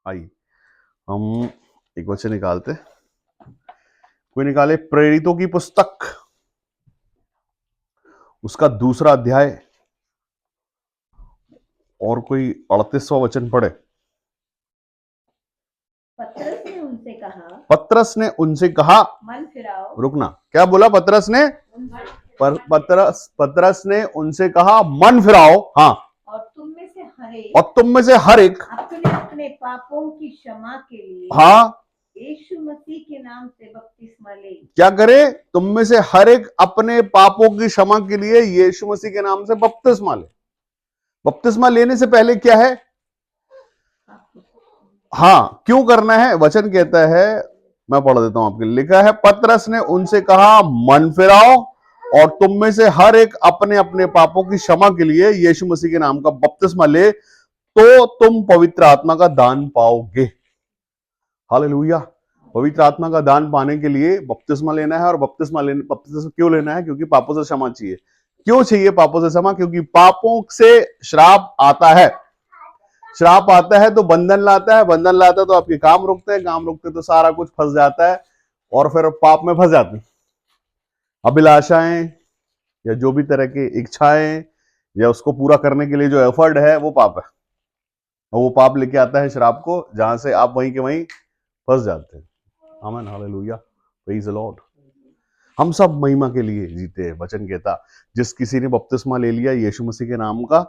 आइए हम एक वचन निकालते। कोई निकाले प्रेरितों की पुस्तक, उसका दूसरा अध्याय और कोई 38वां वचन पढ़े। पतरस ने उनसे कहा मन फिराओ। रुकना, क्या बोला पतरस ने? पतरस ने उनसे कहा मन फिराओ। हाँ, और तुम में से हर एक अपने अपने पापों की क्षमा के लिए हाँ यीशु मसीह के नाम से बपतिस्मा ले। क्या करे? तुम में से हर एक अपने पापों की क्षमा के लिए यीशु मसीह के नाम से बपतिस्मा ले। बपतिस्मा लेने से पहले क्या है? हाँ, क्यों करना है? वचन कहता है, मैं पढ़ देता हूं आपके लिए। लिखा है, पतरस ने उनसे कहा मन फिराओ और तुम में से हर एक अपने अपने पापों की क्षमा के लिए यीशु मसीह के नाम का बपतिस्मा ले, तो तुम पवित्र आत्मा का दान पाओगे। हालेलुया। पवित्र आत्मा का दान पाने के लिए बपतिस्मा लेना है। और बपतिस्मा क्यों लेना है? क्योंकि पापों से क्षमा चाहिए। क्यों चाहिए पापों से क्षमा? क्योंकि पापों से श्राप आता है। श्राप आता है तो बंधन लाता है, बंधन लाता है तो आपके काम रुकते हैं, काम रुकते तो सारा कुछ फंस जाता है और फिर पाप में फंस जाते हैं। अभिलाषाएं या जो भी तरह की इच्छाएं या उसको पूरा करने के लिए जो एफर्ट है वो पाप है, और वो पाप लेके आता है श्राप को, जहां से आप वहीं के वहीं फंस जाते हैं। आमीन, हालेलुया, प्रेज द लॉर्ड। हम सब महिमा के लिए जीते हैं। वचन कहता, जिस किसी ने बपतिस्मा ले लिया यीशु मसीह के नाम का,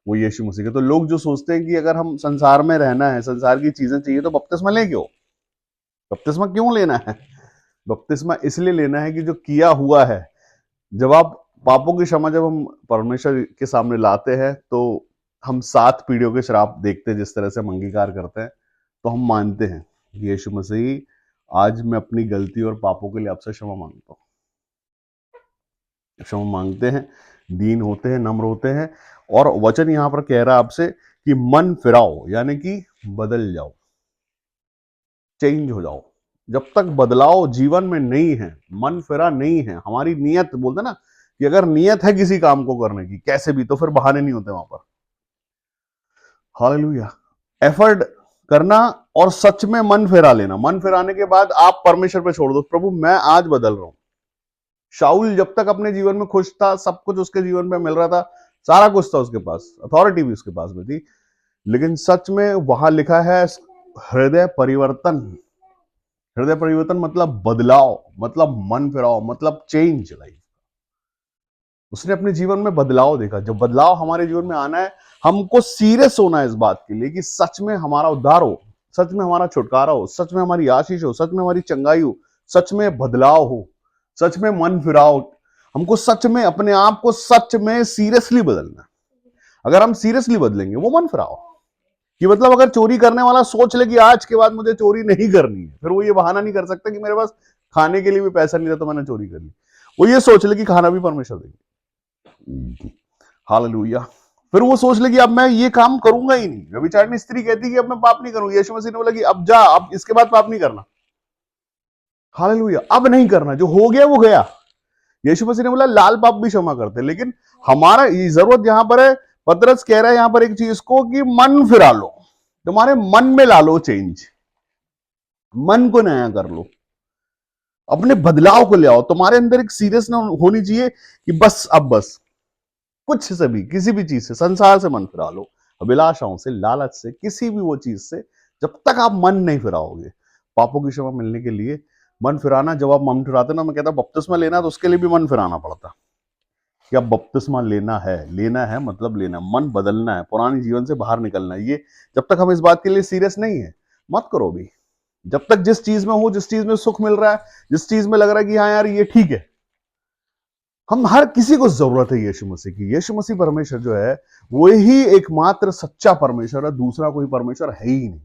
वो यीशु मसीह के। तो लोग जो सोचते हैं कि अगर हम संसार में रहना है, संसार की चीजें चाहिए, तो बपतिस्मा ले क्यों? बपतिस्मा क्यों लेना है? बपतिस्मा इसलिए लेना है कि जो किया हुआ है, जब आप पापों की क्षमा जब हम परमेश्वर के सामने लाते हैं, तो हम 7 पीढ़ियों के श्राप देखते हैं, जिस तरह से हम अंगीकार करते हैं, तो हम मानते हैं कि यीशु मसीह, आज मैं अपनी गलती और पापों के लिए आपसे क्षमा मांगता हूं। क्षमा मांगते हैं, दीन होते हैं, नम्र होते हैं। और वचन यहां पर कह रहा है आपसे कि मन फिराओ, यानी कि बदल जाओ, चेंज हो जाओ। जब तक बदलाव जीवन में नहीं है, मन फिरा नहीं है, हमारी नियत, बोलते ना कि अगर नियत है किसी काम को करने की कैसे भी, तो फिर बहाने नहीं होते वहां पर। हालेलुया। एफर्ट करना और सच में मन फिरा लेना। मन फिराने के बाद आप परमेश्वर पे छोड़ दो, प्रभु मैं आज बदल रहा हूं। शाऊल जब तक अपने जीवन में खुश था, सब कुछ उसके जीवन में मिल रहा था, सारा कुछ था उसके पास, अथॉरिटी भी उसके पास में थी, लेकिन सच में वहां लिखा है हृदय परिवर्तन। हृदय परिवर्तन मतलब बदलाव, मतलब मन फिराओ, मतलब चेंज लाइफ। उसने अपने जीवन में बदलाव देखा। जब बदलाव हमारे जीवन में आना है, हमको सीरियस होना है इस बात के लिए कि सच में हमारा उद्धार हो, सच में हमारा छुटकारा हो, सच में हमारी आशीष हो, सच में हमारी चंगाई हो, सच में बदलाव हो, सच में मन फिराओ। हमको सच में अपने आप को सच में सीरियसली बदलना। अगर हम सीरियसली बदलेंगे, वो मन फिराओ कि मतलब अगर चोरी करने वाला सोच ले कि आज के बाद मुझे चोरी नहीं करनी है, फिर वो ये बहाना नहीं कर सकता कि मेरे पास खाने के लिए भी पैसा नहीं था तो मैंने चोरी कर ली। वो ये सोच ले कि खाना भी परमेश्वर देंगे। हालेलुया। फिर वो सोच ले कि अब मैं ये काम करूंगा ही नहीं। व्यभिचारिणी स्त्री कहती कि अब मैं पाप नहीं करूंगी। यीशु मसीह ने बोला कि अब जा, अब इसके बाद पाप नहीं करना। हालेलुया, अब नहीं करना, जो हो गया वो गया। यीशु मसीह ने बोला लाल पाप भी क्षमा करते, लेकिन हमारा ये जरूरत यहां पर है, पतरस कह रहा है यहां पर एक चीज को कि मन फिरा लो, तुम्हारे मन में ला लो चेंज, मन को नया कर लो, अपने बदलाव को ले आओ। तुम्हारे अंदर एक सीरियसनेस होनी चाहिए कि बस अब बस कुछ से भी, किसी भी चीज से, संसार से मन फिरा लो, अभिलाषाओं से, लालच से, किसी भी वो चीज से। जब तक आप मन नहीं फिराओगे, पापों की क्षमा मिलने के लिए मन फिराना, जब आप मन फिराते ना, मैं कहता बपतिस्मा लेना तो उसके लिए भी मन फिराना पड़ता कि अब बपतिस्मा लेना है। लेना है मतलब लेना, मन बदलना है, पुराने जीवन से बाहर निकलना है। ये जब तक हम इस बात के लिए सीरियस नहीं है, मत करो भी। जब तक जिस चीज में हो, जिस चीज में सुख मिल रहा है, जिस चीज में लग रहा है कि हाँ यार ये ठीक है, हम हर किसी को जरूरत है यीशु मसीह की। यीशु मसीह परमेश्वर जो है, वो ही एकमात्र सच्चा परमेश्वर है, दूसरा कोई परमेश्वर है ही नहीं।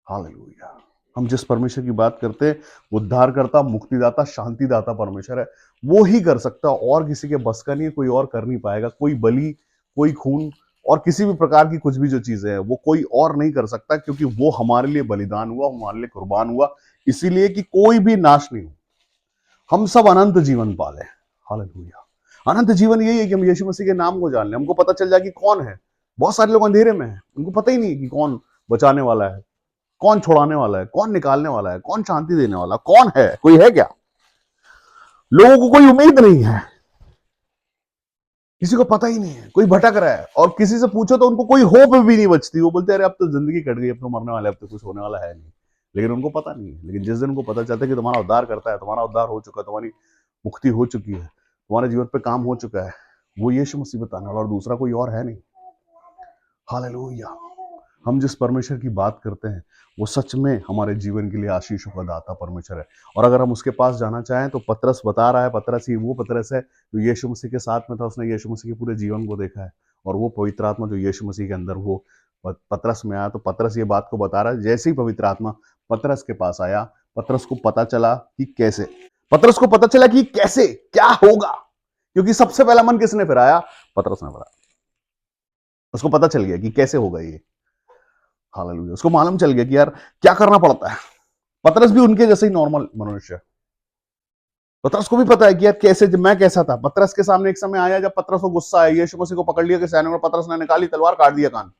हालेलुया। हम जिस परमेश्वर की बात करते हैं, उद्धारकर्ता, मुक्तिदाता, शांतिदाता परमेश्वर है, वो ही कर सकता, और किसी के बस का नहीं है, कोई और कर नहीं पाएगा। कोई बलि, कोई खून और किसी भी प्रकार की कुछ भी जो चीजें हैं, वो कोई और नहीं कर सकता, क्योंकि वो हमारे लिए बलिदान हुआ, हमारे लिए कुर्बान हुआ, इसीलिए कि कोई भी नाश नहीं हो, हम सब अनंत जीवन पाले। हालेलुया। अनंत जीवन यही है कि हम यीशु मसीह के नाम को जान लें, हमको पता चल जाए कि कौन है। बहुत सारे लोग अंधेरे में हैं, उनको पता ही नहीं कि कौन बचाने वाला है, कौन छुड़ाने वाला है, कौन निकालने वाला है, कौन शांति देने वाला, कौन है? कोई है क्या? लोगों को कोई उम्मीद नहीं है, किसी को पता ही नहीं है, कोई भटक रहा है, और किसी से पूछो तो उनको कोई होप भी नहीं बचती। वो बोलते हैं अरे अब तो जिंदगी कट गई, अब तो मरने वाला है, अब तो कुछ होने वाला है नहीं। लेकिन उनको पता नहीं है। लेकिन जिस दिन उनको पता चलता है कि तुम्हारा उद्धार करता है, तुम्हारा उद्धार हो चुका है, तुम्हारी मुक्ति हो चुकी है, तुम्हारे जीवन पे काम हो चुका है, वो यीशु मसीह बताने वाला, और दूसरा कोई और है नहीं। हालेलुया। हम जिस परमेश्वर की बात करते हैं वो सच में हमारे जीवन के लिए आशीषों का दाता परमेश्वर है। और अगर हम उसके पास जाना चाहें तो पतरस बता रहा है, पतरस ही वो पतरस है जो यीशु मसीह के साथ में था, उसने यीशु मसीह के पूरे जीवन को देखा है। और वो पवित्र आत्मा जो यीशु मसीह के अंदर वो पतरस में आया, तो पतरस ये बात को बता रहा है, जैसे ही पवित्र आत्मा पतरस के पास आया, पतरस को पता चला कि कैसे, पतरस को पता चला कि कैसे क्या होगा, क्योंकि सबसे पहला मन किसने फिराया? पतरस ने फिराया। उसको पता चल गया कि कैसे होगा ये। हालेलुया। उसको मालूम चल गया कि यार क्या करना पड़ता है। पतरस भी उनके जैसे ही नॉर्मल मनुष्य है। पतरस को भी पता है कि यार कैसे, जब मैं कैसा था। पतरस के सामने एक समय आया जब पतरस को गुस्सा आया, यीशु मसीह को पकड़ लिया कि सैनिकों ने, पतरस ने निकाली तलवार, काट दिया कान।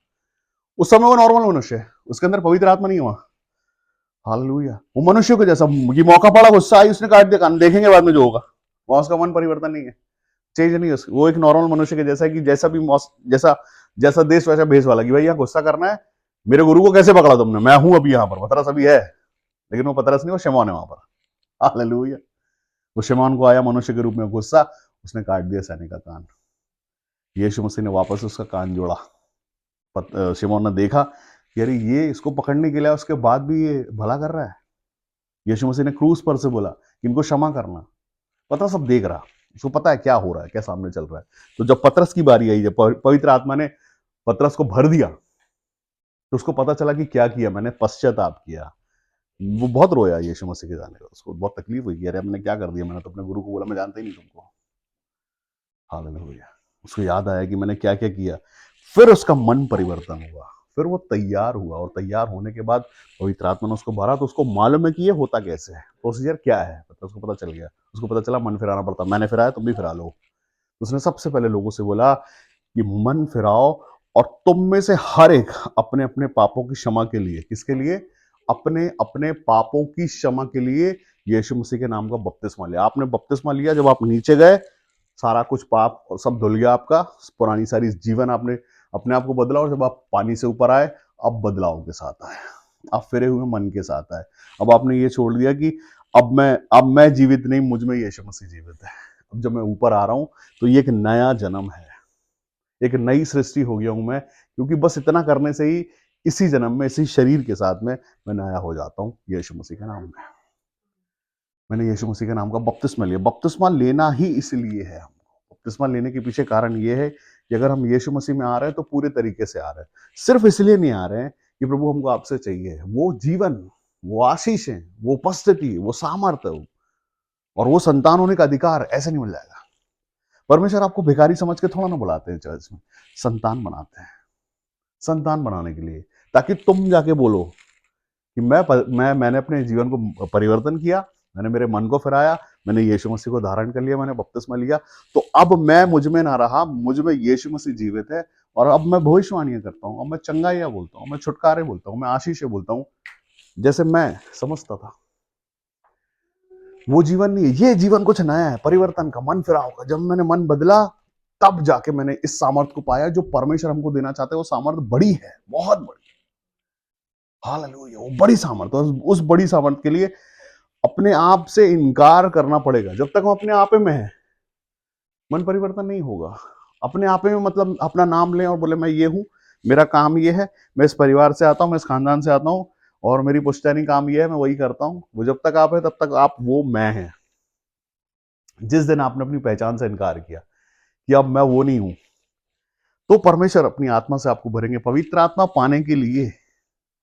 उस समय वो नॉर्मल मनुष्य है, उसके अंदर पवित्र आत्मा नहीं हुआ। हालेलुया। वो मनुष्य को जैसा ये मौका पड़ा, गुस्सा आई, उसने काट दिया कान। देखेंगे बाद में जो होगा। वहां उसका मन परिवर्तन नहीं है, चेंज नहीं है। वो एक नॉर्मल मनुष्य के जैसा है कि जैसा भी जैसा जैसा देश वैसा भेष वाला, कि भाई यहाँ गुस्सा करना है, मेरे गुरु को कैसे पकड़ा तुमने, मैं हूं अभी यहाँ पर। पतरस अभी है, लेकिन वो पतरस नहीं, वो शमौन है वहां पर। हालेलुया। वो शमौन को आया मनुष्य के रूप में गुस्सा, उसने काट दिया सैनिक का कान। यीशु मसीह ने वापस उसका कान जोड़ा। शमौन ने देखा कि अरे ये इसको पकड़ने के लिए, उसके बाद भी ये भला कर रहा है। यीशु मसीह ने क्रूस पर से बोला कि इनको क्षमा करना। पतरस सब देख रहा, उसको पता है क्या हो रहा है, क्या सामने चल रहा है। तो जब पतरस की बारी आई, जब पवित्र आत्मा ने पतरस को भर दिया, तो उसको पता चला कि क्या किया मैंने, पश्चाताप किया। वो बहुत रोया यीशु मसीह के जाने का, उसको बहुत तकलीफ हुई कि अरे मैंने क्या कर दिया, मैंने तो अपने गुरु को बोला मैं जानता ही नहीं तुमको। हालेलुया। उसको याद आया कि मैंने क्या क्या किया। फिर उसका मन परिवर्तन हुआ, फिर वो तैयार हुआ, और तैयार होने के बाद पवित्र आत्मा ने उसको भरा, तो उसको मालूम है कि ये होता कैसे है, प्रोसीजर क्या है, तो उसको पता चल गया। उसको पता चला मन फिराना पड़ता, मैंने फिराया तुम भी फिरा लो। उसने सबसे पहले लोगों से बोला कि मन फिराओ, और तुम में से हर एक अपने अपने पापों की क्षमा के लिए, किसके लिए? अपने अपने पापों की क्षमा के लिए यीशु मसीह के नाम का बपतिस्मा लिया। आपने बपतिस्मा लिया, जब आप नीचे गए, सारा कुछ पाप और सब धुल गया आपका, पुरानी सारी जीवन आपने अपने आप को बदला, और जब आप पानी से ऊपर आए, अब बदलाव के साथ आए, आप फिरे हुए मन के साथ आए। अब आपने ये छोड़ दिया कि अब मैं जीवित नहीं, मुझ में यीशु मसीह जीवित है। अब जब मैं ऊपर आ रहा हूं तो ये एक नया जन्म है, एक नई सृष्टि हो गया हूं मैं, क्योंकि बस इतना करने से ही इसी जन्म में, इसी शरीर के साथ में मैं नया हो जाता हूं यीशु मसीह के नाम में। मैंने यीशु मसीह के नाम का बपतिस्मा लिया। बपतिस्मा लेना ही इसलिए है, हमको बपतिस्मा लेने के पीछे कारण ये है कि अगर हम यीशु मसीह में आ रहे हैं तो पूरे तरीके से आ रहे हैं। सिर्फ इसलिए नहीं आ रहे हैं कि प्रभु हमको आपसे चाहिए, वो जीवन, वो आशीष है, वो उपस्थिति, वो सामर्थ्य और वो संतान होने का अधिकार ऐसे नहीं मिल जाएगा। परमेश्वर आपको भिखारी समझ के थोड़ा ना बुलाते हैं चर्च में, संतान बनाते हैं, संतान बनाने के लिए, ताकि तुम जाके बोलो कि मैंने अपने जीवन को परिवर्तन किया, मैंने मेरे मन को फिराया, मैंने यीशु मसीह को धारण कर लिया, मैंने बपतिस्मा लिया, तो अब मैं मुझ में ना रहा, मुझ में यीशु मसीह जीवित है, और अब मैं भविष्यवाणियां करता हूं, अब मैं चंगाइयां बोलता हूं, मैं छुटकारे बोलता हूं, मैं आशीषें बोलता हूं, जैसे मैं समझता था। वो जीवन नहीं है, ये जीवन कुछ नया है, परिवर्तन का, मन फिराव का। जब मैंने मन बदला, तब जाके मैंने इस सामर्थ को पाया जो परमेश्वर हमको देना चाहते हैं। वो सामर्थ बड़ी है, बहुत बड़ी। हालेलुया। वो बड़ी सामर्थ, उस बड़ी सामर्थ के लिए अपने आप से इनकार करना पड़ेगा। जब तक हम अपने आप में हैं, मन परिवर्तन नहीं होगा। अपने आप में मतलब अपना नाम लें और बोले मैं ये हूं, मेरा काम ये है, मैं इस परिवार से आता हूं, मैं इस खानदान से आता हूं, और मेरी पुश्तैनी काम ये है, मैं वही करता हूं। वो जब तक आप है तब तक आप वो मैं हैं। जिस दिन आपने अपनी पहचान से इनकार किया कि अब मैं वो नहीं हूं, तो परमेश्वर अपनी आत्मा से आपको भरेंगे। पवित्र आत्मा पाने के लिए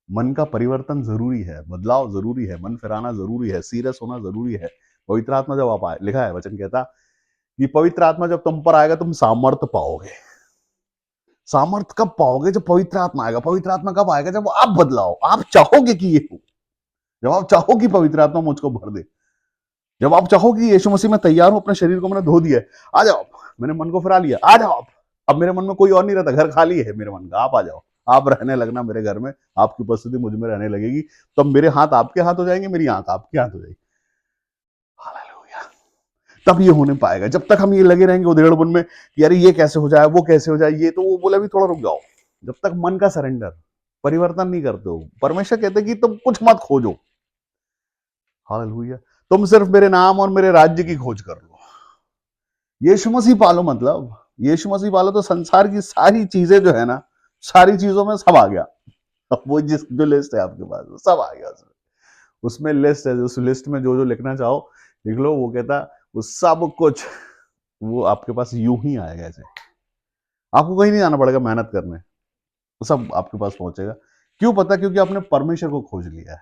मन का परिवर्तन जरूरी है, बदलाव जरूरी है, मन फिराना जरूरी है, सीरियस होना जरूरी है। पवित्र आत्मा जब आप आए, लिखा है वचन कहता कि पवित्र आत्मा जब तुम पर आएगा तुम सामर्थ पाओगे। सामर्थ कब पाओगे? जब पवित्र आत्मा आएगा। पवित्र आत्मा कब आएगा? जब आप बदलाओ, आप चाहोगे कि ये हो, जब आप चाहो कि पवित्र आत्मा मुझको भर दे, जब आप चाहो कि यीशु मसीह में तैयार हूं, अपने शरीर को मैंने धो दिया है, आ जाओ, मैंने मन को फिरा लिया, आ जाओ। अब मेरे मन में कोई और नहीं रहता, घर खाली है मेरे मन का, आप आ जाओ, आप रहने लगना मेरे घर में, आपकी उपस्थिति मुझ में रहने लगेगी, तब मेरे हाथ आपके हाथ हो जाएंगे, मेरी आंख आपके हाथ हो जाएगी। हालेलुया। तब ये होने पाएगा। जब तक हम ये लगे रहेंगे उधेड़बुन में कि अरे ये कैसे हो जाए, वो कैसे हो जाए, ये तो, वो बोला भी थोड़ा रुक जाओ। जब तक मन का सरेंडर, परिवर्तन नहीं करते हो, परमेश्वर कहते कि तुम कुछ मत खोजो। हालेलुया। तुम सिर्फ मेरे नाम और मेरे राज्य की खोज कर लो। यीशु मसीह पालो, मतलब यीशु मसीह पालो तो संसार की सारी चीजें जो है ना, सारी चीजों में सब आ गया। अब वो जो लिस्ट है आपके पास, वो सब आ गया उसमें। उसमें लिस्ट है, उस लिस्ट में जो जो लिखना चाहो लिख लो। वो कहता वो सब कुछ वो आपके पास यूं ही आएगा ऐसे। आपको कहीं नहीं जाना पड़ेगा मेहनत करने, वो सब आपके पास पहुंचेगा। क्यों पता? क्योंकि आपने परमेश्वर को खोज लिया है।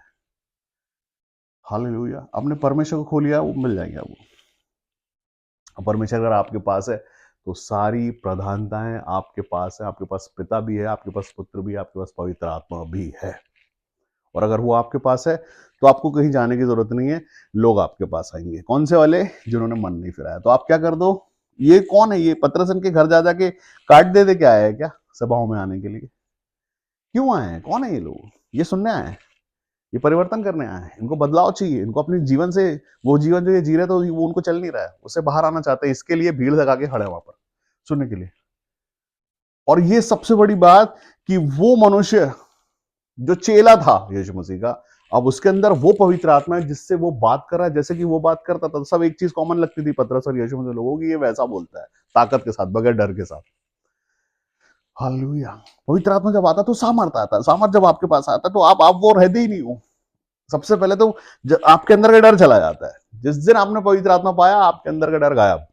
हालेलुया। आपने परमेश्वर को खो लिया, वो मिल जाएंगे आपको। परमेश्वर अगर आपके पास है तो सारी प्रधानताएं आपके पास है। आपके पास पिता भी है, आपके पास पुत्र भी है, आपके पास पवित्र आत्मा भी है। और अगर वो आपके पास है तो आपको कहीं जाने की जरूरत नहीं है, लोग आपके पास आएंगे। कौन से वाले? जिन्होंने मन नहीं फिराया। तो आप क्या कर दो, ये कौन है? ये पतरस के घर जा जाके कार्ड दे दे के आया है क्या सभाओं में आने के लिए? क्यों आए हैं? कौन है ये लोग? ये सुनने आए हैं, ये परिवर्तन करने आए हैं। इनको बदलाव चाहिए, इनको अपने जीवन से, वो जीवन जो ये जी रहे थे वो उनको चल नहीं रहा है, उससे बाहर आना चाहते हैं। इसके लिए भीड़ लगा के खड़े हैं वहां पर सुनने के लिए। और ये सबसे बड़ी बात कि वो मनुष्य जो चेला था यीशु मसीह का, अब उसके अंदर वो पवित्र आत्मा है जिससे वो बात कर रहा है जैसे कि वो बात करता था। सब एक चीज कॉमन लगती थी पतरस और यीशु मसीह लोगों की, ये वैसा बोलता है, ताकत के साथ, बगैर डर के साथ। हालेलुया। पवित्र आत्मा जब आता तो सामर्थ आता है। सामर्थ जब आपके पास आता तो आप वो रहते ही नहीं हो। सबसे पहले तो आपके अंदर का डर चला जाता है। जिस दिन आपने पवित्र आत्मा पाया, आपके अंदर का डर गायब।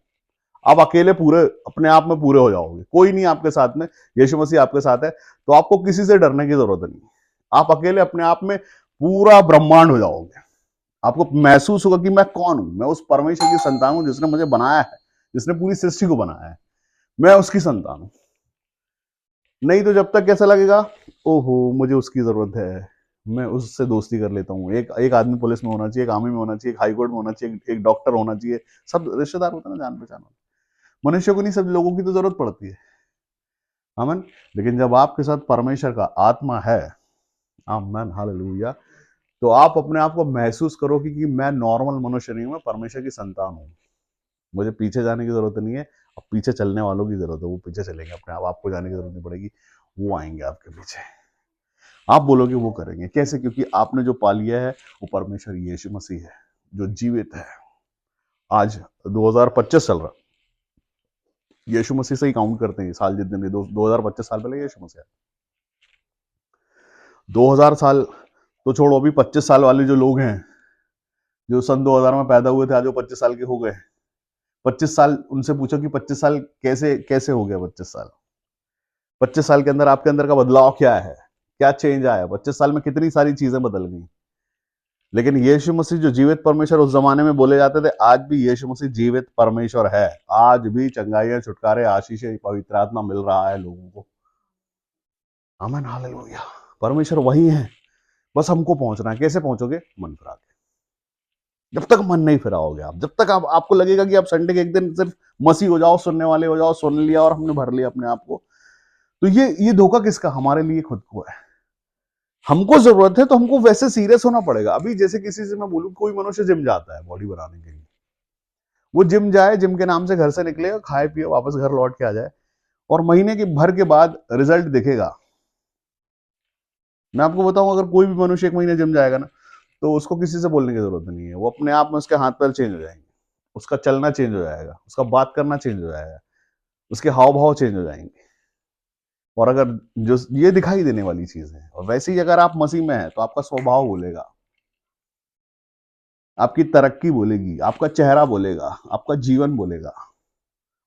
आप अकेले पूरे अपने आप में पूरे हो जाओगे, कोई नहीं आपके साथ में। यीशु मसीह आपके साथ है तो आपको किसी से डरने की जरूरत नहीं। आप अकेले अपने आप में पूरा ब्रह्मांड हो जाओगे। आपको महसूस होगा कि मैं कौन हूं। मैं उस परमेश्वर की संतान हूं जिसने मुझे बनाया है, जिसने पूरी सृष्टि को बनाया है। मैं उसकी संतान हूं। नहीं तो जब तक कैसा लगेगा, ओहो मुझे उसकी जरूरत है, मैं उससे दोस्ती कर लेता हूँ। एक एक आदमी पुलिस में होना चाहिए, एक आर्मी में होना चाहिए, एक हाई कोर्ट में होना चाहिए, एक डॉक्टर होना चाहिए। सब रिश्तेदार होते हैं ना, जान पहचान। मनुष्य को नहीं, सब लोगों की तो जरूरत पड़ती है। आमीन। लेकिन जब आपके साथ परमेश्वर का आत्मा है, आमीन, हालेलुया, तो आप अपने आप को महसूस करो कि मैं नॉर्मल मनुष्य नहीं हूं, मैं परमेश्वर की संतान हूं। मुझे पीछे जाने की जरूरत नहीं है। अब पीछे चलने वालों की जरूरत है, वो पीछे चलेंगे अपने आप। आपको जाने की जरूरत नहीं पड़ेगी, वो आएंगे आपके पीछे। आप बोलोगे वो करेंगे। कैसे? क्योंकि आपने जो पा लिया है वो परमेश्वर यीशु मसीह है जो जीवित है। आज 2025 चल रहा, यीशु मसीह से ही काउंट करते हैं साल जितने भी। 2025 साल पहले यीशु मसीह, 2000 साल तो छोड़ो, अभी 25 साल वाले जो लोग हैं, जो सन 2000 में पैदा हुए थे, आज वो 25 साल के हो गए। 25 साल, उनसे पूछो कि 25 साल कैसे कैसे हो गया। 25 साल के अंदर आपके अंदर का बदलाव क्या है, क्या चेंज आया? 25 साल में कितनी सारी चीजें बदल गई। लेकिन यीशु मसीह जो जीवित परमेश्वर उस जमाने में बोले जाते थे, आज भी यीशु मसीह जीवित परमेश्वर है। आज भी चंगाइयां, छुटकारे, आशीषें, पवित्र आत्मा मिल रहा है लोगों को। आमीन, हालेलुया। परमेश्वर वही है, बस हमको पहुंचना है। कैसे पहुंचोगे? मन फिरा के। जब तक मन नहीं फिराओगे आप, जब तक आपको लगेगा कि आप संडे के एक दिन सिर्फ मसीह हो जाओ, सुनने वाले हो जाओ, सुन लिया और हमने भर लिया अपने आप को, तो ये धोखा किसका? हमारे लिए खुद को है। हमको जरूरत है तो हमको वैसे सीरियस होना पड़ेगा। अभी जैसे किसी से मैं बोलूं, कोई मनुष्य जिम जाता है बॉडी बनाने के लिए, वो जिम जाए, जिम के नाम से घर से निकले, खाए पिए, वापस घर लौट के आ जाए, और महीने के भर के बाद रिजल्ट दिखेगा। मैं आपको बताऊं, अगर कोई भी मनुष्य 1 महीने जिम जाएगा ना, तो उसको किसी से बोलने की जरूरत नहीं है। वो अपने आप में, उसके हाथ पैर चेंज हो जाएंगे, उसका चलना चेंज हो जाएगा, उसका बात करना चेंज हो जाएगा, उसके हाव भाव चेंज हो जाएंगे। और अगर जो ये दिखाई देने वाली चीज है, और वैसे ही अगर आप मसीह में हैं तो आपका स्वभाव बोलेगा, आपकी तरक्की बोलेगी, आपका चेहरा बोलेगा, आपका जीवन बोलेगा।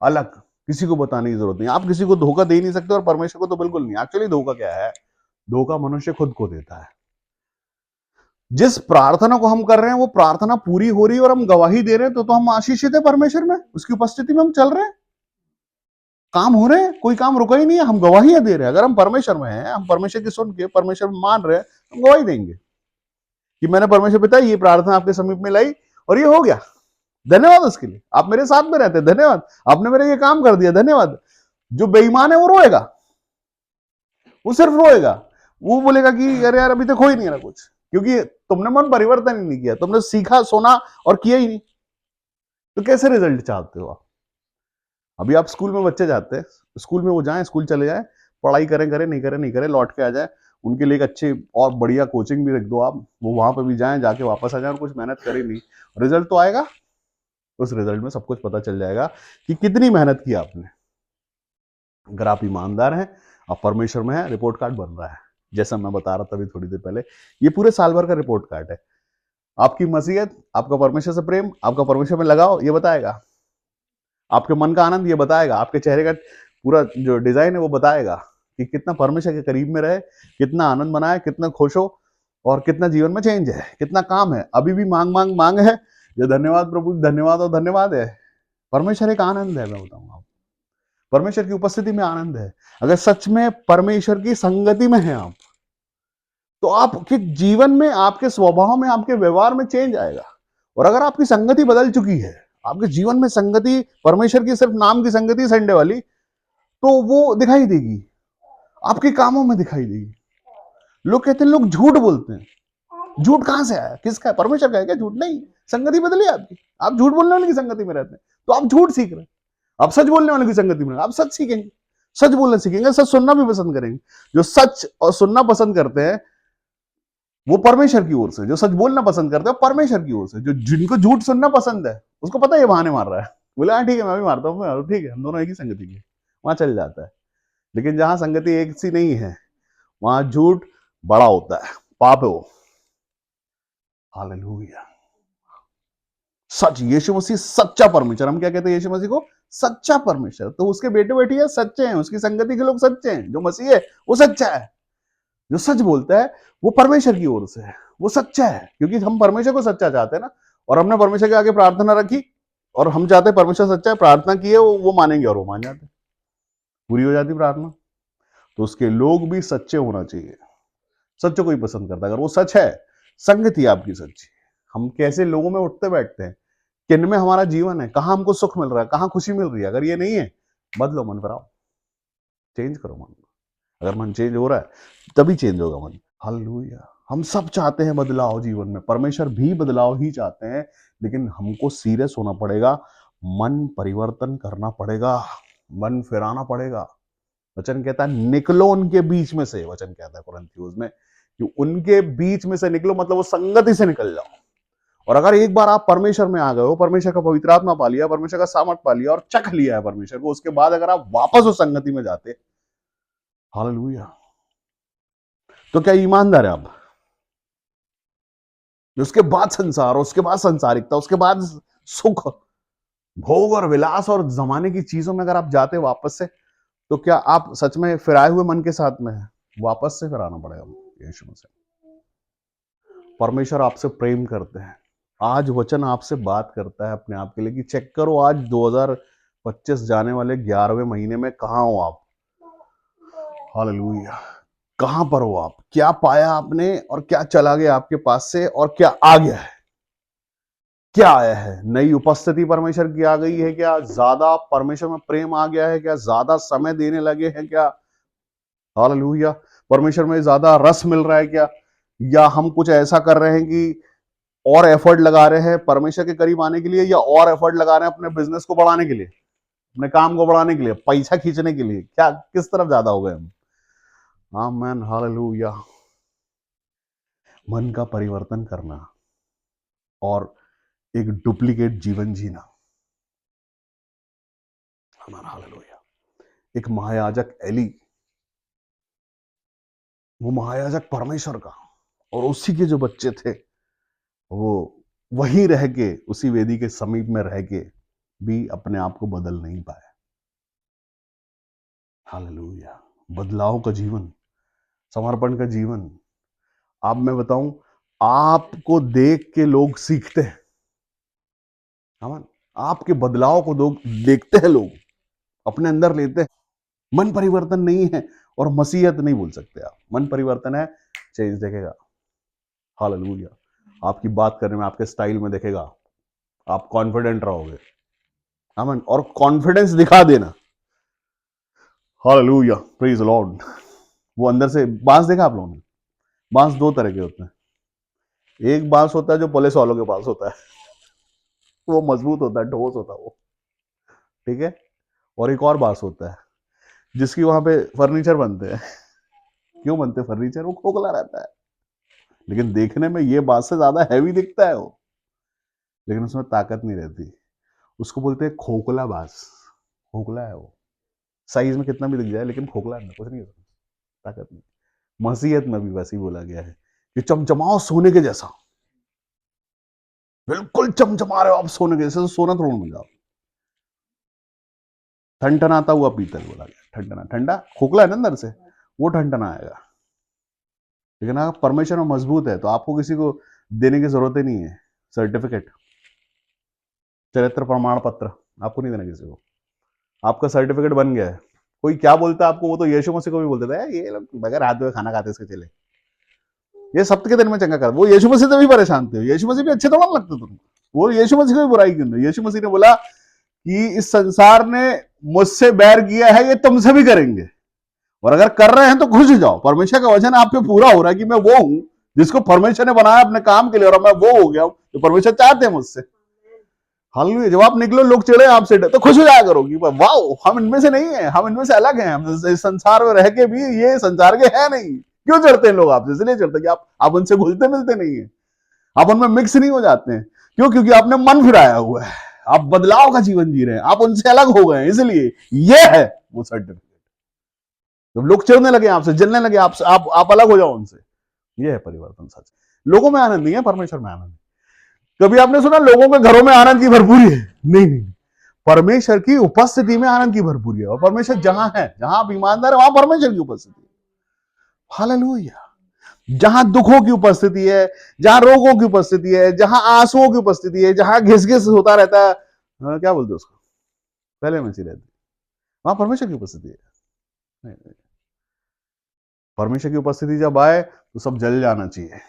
अलग किसी को बताने की जरूरत नहीं। आप किसी को धोखा दे नहीं सकते, और परमेश्वर को तो बिल्कुल नहीं। एक्चुअली धोखा क्या है? धोखा मनुष्य खुद को देता है। जिस प्रार्थना को हम कर रहे हैं वो प्रार्थना पूरी हो रही है और हम गवाही दे रहे हैं, तो हम आशीषित है परमेश्वर में, उसकी उपस्थिति में हम चल रहे हैं, काम हो रहे हैं, कोई काम रुका ही नहीं है, हम गवाही दे रहे हैं। अगर हम परमेश्वर में हैं, हम परमेश्वर की सुन के परमेश्वर में मान रहे हैं, हम गवाही देंगे कि मैंने परमेश्वर पिता ये प्रार्थना आपके समीप में लाई और ये हो गया, धन्यवाद उसके लिए। आप मेरे साथ में रहते, धन्यवाद। आपने मेरे ये काम कर दिया, धन्यवाद। जो बेईमान है वो रोएगा, वो सिर्फ रोएगा, वो बोलेगा कि अरे यार अभी तक हो ही नहीं रहा कुछ, क्योंकि तुमने मन परिवर्तन ही नहीं किया, तुमने सीखा सोना और किया ही नहीं। तो कैसे रिजल्ट चाहते हो आप? अभी आप स्कूल में बच्चे जाते हैं, स्कूल में वो जाएं, स्कूल चले जाएं, पढ़ाई करें करें नहीं करें नहीं करें, लौट के आ जाए, उनके लिए एक अच्छी और बढ़िया कोचिंग भी रख दो आप, वो वहां पे भी जाएं, जाके वापस आ जाए और कुछ मेहनत करें नहीं, रिजल्ट तो आएगा। उस रिजल्ट में सब कुछ पता चल जाएगा कि कितनी मेहनत की आपने। अगर आप ईमानदार हैं, आप परमेश्वर में हैं, रिपोर्ट कार्ड बन रहा है। जैसा मैं बता रहा था अभी थोड़ी देर पहले, ये पूरे साल भर का रिपोर्ट कार्ड है। आपकी मसीहत, आपका परमेश्वर से प्रेम, आपका परमेश्वर में लगाओ, ये बताएगा। आपके मन का आनंद ये बताएगा। आपके चेहरे का पूरा जो डिजाइन है वो बताएगा कि कितना परमेश्वर के करीब में रहे, कितना आनंद बनाए, कितना खुश हो, और कितना जीवन में चेंज है, कितना काम है। अभी भी मांग मांग मांग है, जो धन्यवाद प्रभु, धन्यवाद और धन्यवाद है। परमेश्वर एक आनंद है, मैं बताऊंगा आपको। परमेश्वर की उपस्थिति में आनंद है। अगर सच में परमेश्वर की संगति में है आप, तो आपके जीवन में, आपके स्वभाव में, आपके व्यवहार में चेंज आएगा। और अगर आपकी संगति बदल चुकी है, आपके जीवन में संगति परमेश्वर की सिर्फ नाम की संगति संडे वाली, तो वो दिखाई देगी, आपके कामों में दिखाई देगी। लोग कहते हैं लोग झूठ बोलते हैं, झूठ कहां से आया, किसका है? परमेश्वर का है क्या झूठ? नहीं, संगति बदली आपकी। आप झूठ बोलने वाले की संगति में रहते हैं, तो आप झूठ सीख रहे हैं। आप सच बोलने वाले की संगति में, आप सच सीखेंगे, सच बोलना सीखेंगे, सच सुनना भी पसंद करेंगे। जो सच और सुनना पसंद करते हैं वो परमेश्वर की ओर से, जो सच बोलना पसंद करते हैं परमेश्वर की ओर से। जो जिनको झूठ सुनना पसंद है, उसको पता है ये बहाने मार रहा है, बोले हाँ ठीक है मैं भी मारता हूँ, ठीक है हम दोनों एक ही संगति के, वहां चल जाता है। लेकिन जहां संगति एक सी नहीं है, वहां झूठ बड़ा होता है, पाप है वो। हालेलुया। सच, यीशु मसीह सच्चा परमेश्वर। हम क्या कहते हैं यीशु मसीह को? सच्चा परमेश्वर। तो उसके बेटे बेटी है सच्चे हैं, उसकी संगति के लोग सच्चे हैं। जो मसीह है वो सच्चा है, जो सच बोलता है वो परमेश्वर की ओर से है, वो सच्चा है। क्योंकि हम परमेश्वर को सच्चा चाहते हैं ना, और हमने परमेश्वर के आगे प्रार्थना रखी, और हम चाहते हैं परमेश्वर सच्चा है, प्रार्थना की है, वो मानेंगे और वो मान जाते, पूरी हो जाती प्रार्थना। तो उसके लोग भी सच्चे होना चाहिए। सच कोई पसंद करता है, अगर वो सच है, संगति आपकी सच्ची। हम कैसे लोगों में उठते बैठते हैं, किन में हमारा जीवन है, कहां हमको सुख मिल रहा है, कहां खुशी मिल रही है। अगर ये नहीं है, बदलो मन, पर आओ, चेंज करो मन। अगर मन चेंज हो रहा है तभी चेंज होगा मन। हालेलुया। हम सब चाहते हैं बदलाव जीवन में, परमेश्वर भी बदलाव ही चाहते हैं, लेकिन हमको सीरियस होना पड़ेगा, मन परिवर्तन करना पड़ेगा, मन फिराना पड़ेगा। वचन कहता है निकलो उनके बीच में से, वचन कहता है कुरिन्थियों में कि उनके बीच में से निकलो, मतलब वो संगति से निकल जाओ। और अगर एक बार आप परमेश्वर में आ गए हो, परमेश्वर का पवित्र आत्मा पा लिया, परमेश्वर का सामर्थ पा लिया और चख लिया है परमेश्वर को, उसके बाद अगर आप वापस उस संगति में जाते, हालेलुया, तो क्या ईमानदार है आप? उसके बाद संसार, उसके बाद संसारिकता, उसके बाद सुख, भोग और विलास और जमाने की चीजों में अगर आप जाते वापस से, तो क्या आप सच में फिराए हुए मन के साथ में है? वापस से फिराना पड़ेगा यीशु मसीह। परमेश्वर आपसे प्रेम करते हैं। आज वचन आपसे बात करता है अपने आप के लिए कि चेक करो आज 2025 जाने वाले 11वें महीने में कहां हो आप। हालेलुया। कहां पर हो आप? क्या पाया आपने और क्या चला गया आपके पास से और क्या आ गया है? क्या आया है? नई उपस्थिति परमेश्वर की आ गई है क्या? ज्यादा परमेश्वर में प्रेम आ गया है क्या? ज्यादा समय देने लगे हैं क्या? हालेलुया। परमेश्वर में ज्यादा रस मिल रहा है क्या? या हम कुछ ऐसा कर रहे हैं कि और एफर्ट लगा रहे हैं परमेश्वर के करीब आने के लिए, या और एफर्ट लगा रहे हैं अपने बिजनेस को बढ़ाने के लिए, अपने काम को बढ़ाने के लिए, पैसा खींचने के लिए? क्या, किस तरफ ज्यादा हो गए हम? आमीन, हालेलुया। मन का परिवर्तन करना और एक डुप्लीकेट जीवन जीना। आमीन, हालेलुया। एक महायाजक एली, वो महायाजक परमेश्वर का, और उसी के जो बच्चे थे वो वहीं रह के, उसी वेदी के समीप में रह के भी अपने आप को बदल नहीं पाए। हालेलुया। बदलाव का जीवन, समर्पण का जीवन। आप, मैं बताऊं, आपको देख के लोग सीखते हैं। आमीन। आपके बदलाव को देखते हैं लोग, अपने अंदर लेते हैं। मन परिवर्तन नहीं है और मसीहत नहीं बोल सकते आप। मन परिवर्तन है, चेंज देखेगा। हालेलुया। आपकी बात करने में, आपके स्टाइल में देखेगा, आप कॉन्फिडेंट रहोगे। आमीन। और कॉन्फिडेंस दिखा देना। Hallelujah, praise the Lord. वो अंदर से बांस देखा आप लोगों ने? बांस दो तरह के होते हैं। एक बांस होता है जो पुलिस वालों के पास होता है, वो मजबूत होता है, ठोस होता है वो, ठीक है। और एक और बांस होता है जिसकी वहां पे फर्नीचर बनते हैं। क्यों बनते हैं फर्नीचर? वो खोखला रहता है, लेकिन देखने में ये बांस से ज्यादा हैवी दिखता है वो, लेकिन उसमें ताकत नहीं रहती। उसको बोलते हैं खोखला बांस। खोखला है वो, साइज में कितना भी दिख जाए लेकिन खोखला है, कुछ नहीं है उसमें, ताकत नहीं। मसीहत में भी वैसे ही बोला गया है कि चमचमाओ सोने के जैसा, बिल्कुल चमचमा रहे हो आप सोने के जैसे, तो सोना थोड़ा मिल जाओ। ठंडनाता हुआ पीतल बोला गया, ठंडना, ठंडा खोखला है ना अंदर से, वो ठंडना आएगा। लेकिन अगर परमेश्वर में मजबूत है तो आपको किसी को देने की जरूरत ही नहीं है। सर्टिफिकेट, चरित्र प्रमाण पत्र आपको नहीं देना किसी को, आपका सर्टिफिकेट बन गया है। कोई क्या बोलता है आपको, वो तो यीशु मसीह को भी बोलते थे, ये लोग बगैर हाथ धोए खाना खाते इसके चले, ये सप्त के दिन में चंगा कर। वो यीशु मसीह से भी परेशान थे, यीशु मसीह भी अच्छे थोड़ा लगते तुमको। वो यीशु मसीह को भी बुराई क्यों? यीशु मसीह ने बोला कि इस संसार ने मुझसे बैर किया है, ये तुमसे भी करेंगे, और अगर कर रहे हैं तो खुश हो जाओ। परमेश्वर का वचन आप पे पूरा हो रहा है कि मैं वो हूं जिसको परमेश्वर ने बनाया अपने काम के लिए, और मैं वो हो गया हूं तो परमेश्वर चाहते हैं मुझसे। हालेलुया। जब आप निकलो लोग चिढ़े आपसे तो खुश हो जाया करो कि वाह, हम इनमें से नहीं है, हम इनमें से अलग हैं, हम इस संसार में रह के भी ये संसार के हैं नहीं। क्यों चढ़ते हैं लोग आपसे? इसलिए चढ़ते कि आप उनसे घुलते मिलते नहीं है, आप उनमें मिक्स नहीं हो जाते हैं। क्यों? क्योंकि आपने मन फिराया हुआ है, आप बदलाव का जीवन जी रहे हैं, आप उनसे अलग हो गए हैं, इसलिए ये है वो सर्टिफिकेट। जब लोग चिढ़ने लगे आपसे, जलने लगे आपसे, आप अलग हो जाओ उनसे, ये है परिवर्तन सच। लोगों में आनंद नहीं है, परमेश्वर में आनंद। कभी आपने सुना लोगों के घरों में आनंद की भरपूरी है? नहीं नहीं, परमेश्वर की उपस्थिति में आनंद की भरपूरी है। और परमेश्वर जहां है, जहां आप ईमानदार है, वहां परमेश्वर की उपस्थिति है। हालेलुया। जहां दुखों की उपस्थिति है, जहां रोगों की उपस्थिति है, जहां आंसुओं की उपस्थिति है, जहां घिस घिस होता रहता है, क्या बोलते हैं उसको, पहले में सी रहती, वहां परमेश्वर की उपस्थिति है। नहीं, नहीं। परमेश्वर की उपस्थिति जब आए तो सब जल जाना चाहिए।